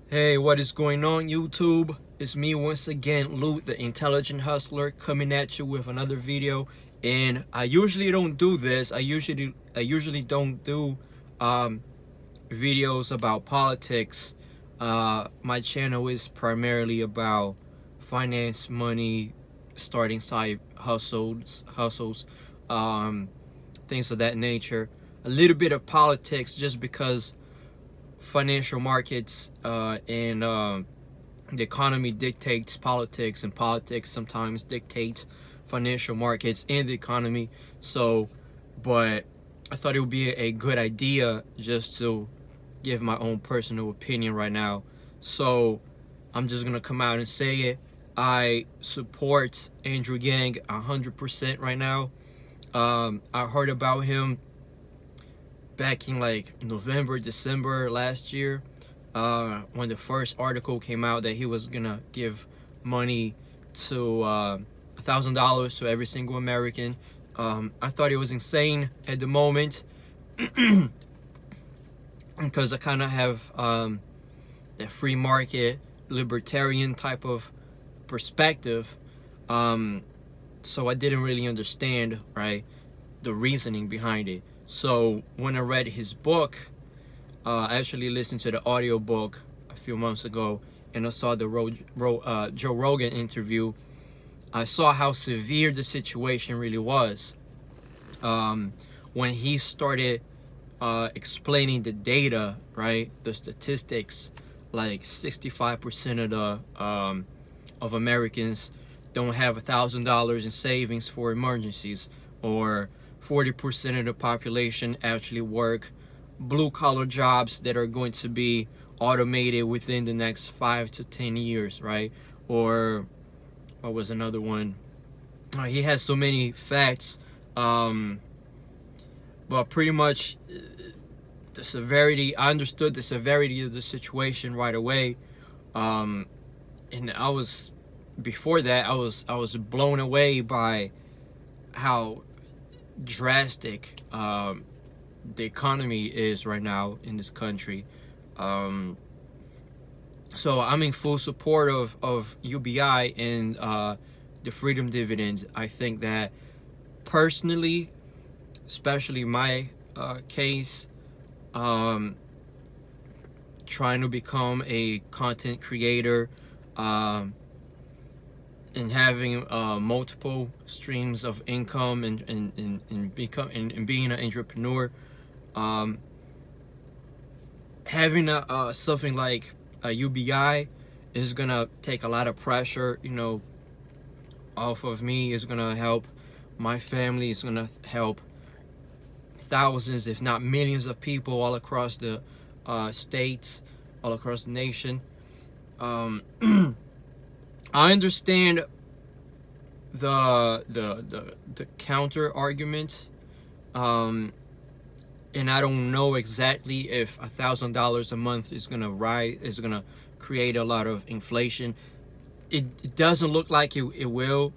Hey, what is going on, YouTube? It's me once again, Luke, the Intelligent Hustler, coming at you with another video. And I usually don't do this. I usually don't do videos about politics. My channel is primarily about finance, money, starting side hustles, things of that nature. A little bit of politics, just because financial markets and the economy dictates politics, and politics sometimes dictates financial markets and the economy. So, but I thought it would be a good idea just to give my own personal opinion right now. So I'm just gonna come out and say it. I support Andrew Yang 100% right now. I heard about him back in like November, December last year, when the first article came out that he was gonna give money to $1,000 to every single American. I thought it was insane at the moment because I kind of have that free market libertarian type of perspective. So I didn't really understand, right, the reasoning behind it. So when I read his book, I actually listened to the audiobook a few months ago, and I saw the Joe Rogan interview. I saw how severe the situation really was. When he started explaining the data, right, the statistics, like 65% of the of Americans don't have $1,000 in savings for emergencies, or 40% of the population actually work blue-collar jobs that are going to be automated within the next 5 to 10 years, right? Or what was another one? He has so many facts, but pretty much the severity. I understood the severity of the situation right away, and I was before that I was blown away by how drastic the economy is right now in this country. So I'm in full support of UBI and the freedom dividends. I think that personally, especially my case, trying to become a content creator, and having multiple streams of income, and being an entrepreneur, having something like a UBI is gonna take a lot of pressure, off of me. It's gonna help my family. It's gonna help thousands, if not millions, of people all across the states, all across the nation. I understand the counter argument, and I don't know exactly if $1,000 a month is gonna create a lot of inflation. It doesn't look like it will,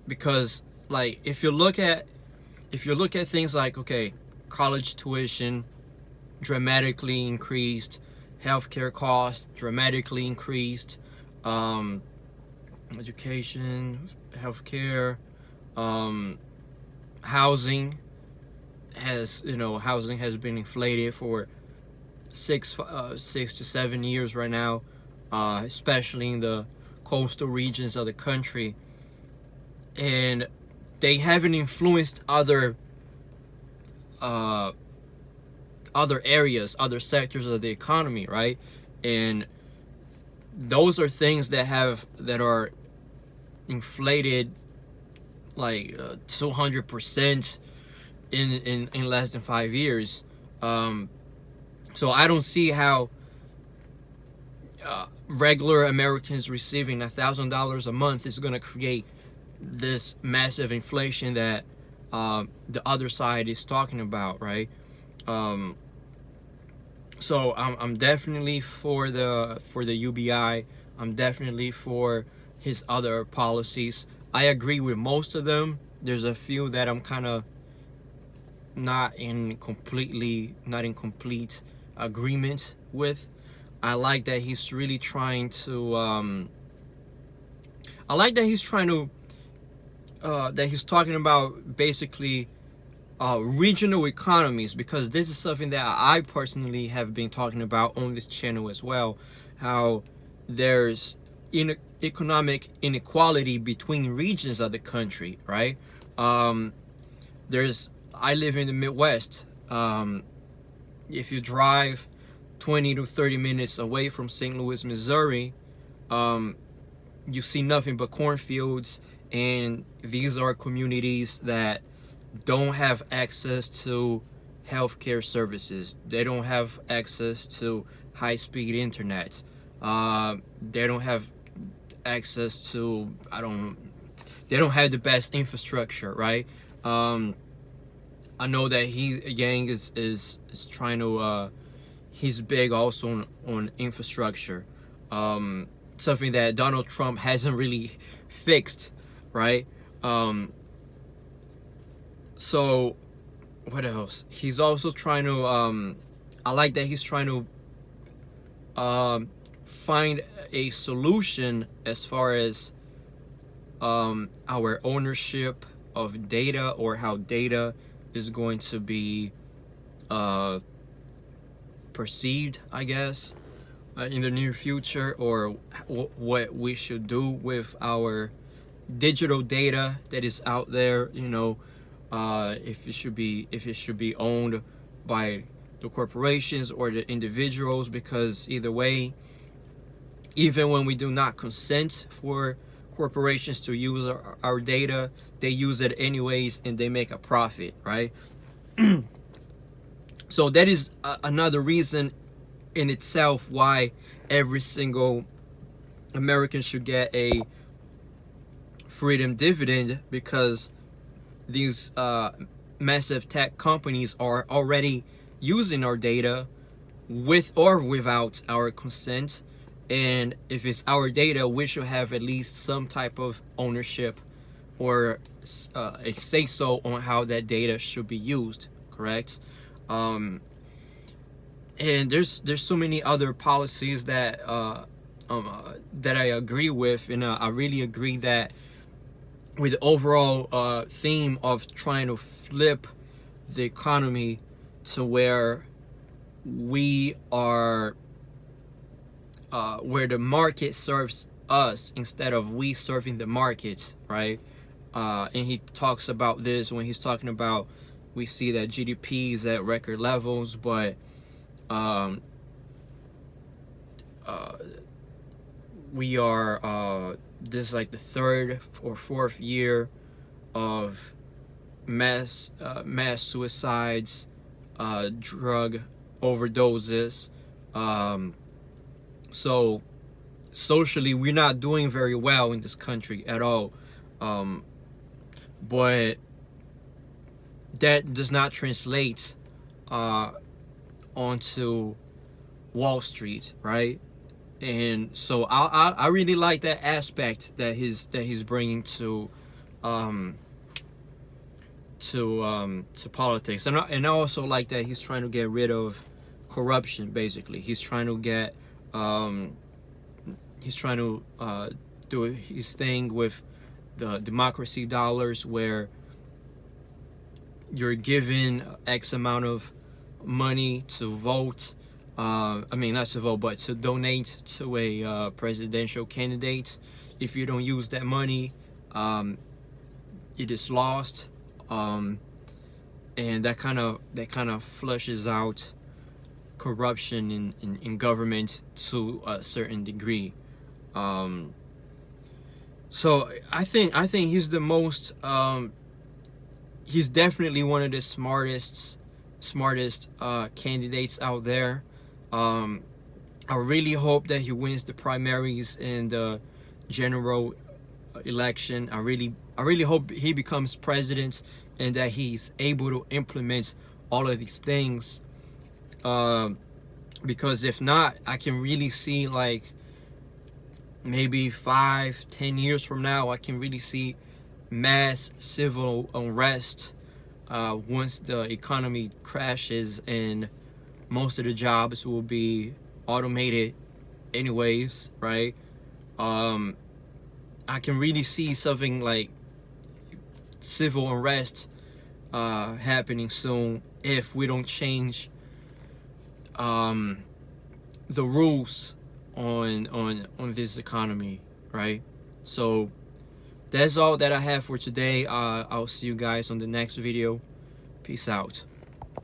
because like if you look at things like, okay, college tuition dramatically increased, healthcare costs dramatically increased, education, healthcare, housing has been inflated for 6 to 7 years right now, especially in the coastal regions of the country, and they haven't influenced other areas, other sectors of the economy, right? And those are things that are inflated like 200% in less than 5 years. So I don't see how regular Americans receiving $1,000 a month is going to create this massive inflation that the other side is talking about, right? So I'm definitely for the UBI. I'm definitely for his other policies. I agree with most of them. There's a few that I'm kind of not in complete agreement with. I like that he's really trying to. I like that he's trying to. That he's talking about basically regional economies, because this is something that I personally have been talking about on this channel as well. How there's economic inequality between regions of the country, right? I live in the Midwest. If you drive 20 to 30 minutes away from St. Louis, Missouri, you see nothing but cornfields, and these are communities that don't have access to healthcare services. They don't have access to high-speed internet. They don't have access to, they don't have the best infrastructure, right? I know that Yang is trying to, he's big also on infrastructure, something that Donald Trump hasn't really fixed, right? So what else? He's also trying to, I like that he's trying to find a solution as far as our ownership of data, or how data is going to be perceived, I guess, in the near future, or what we should do with our digital data that is out there, if it should be owned by the corporations or the individuals, because either way, even when we do not consent for corporations to use our data, they use it anyways and they make a profit, right? So that is another reason in itself why every single American should get a freedom dividend, because these massive tech companies are already using our data with or without our consent. And if it's our data, we should have at least some type of ownership or a say-so on how that data should be used, correct? And there's so many other policies that that I agree with, and I really agree that with the overall theme of trying to flip the economy to where we are, where the market serves us instead of we serving the market, right? And he talks about this when he's talking about, we see that GDP is at record levels, but we are this is like the third or fourth year of mass suicides, drug overdoses. So socially, we're not doing very well in this country at all. But that does not translate onto Wall Street, right? And so I really like that aspect that he's bringing to politics, and I also like that he's trying to get rid of corruption. Basically, he's trying to get do his thing with the democracy dollars, where you're given X amount of money to vote. Not to vote, but to donate to a presidential candidate. If you don't use that money, it is lost, and that kind of flushes out corruption in government to a certain degree. So I think he's the most. He's definitely one of the smartest candidates out there. I really hope that he wins the primaries and the general election. I really hope he becomes president and that he's able to implement all of these things. Because if not, I can really see, like, maybe 5-10 years from now, I can really see mass civil unrest once the economy crashes and most of the jobs will be automated anyways, right? I can really see something like civil unrest happening soon if we don't change the rules on this economy, right? So that's all that I have for today. I'll see you guys on the next video. Peace out.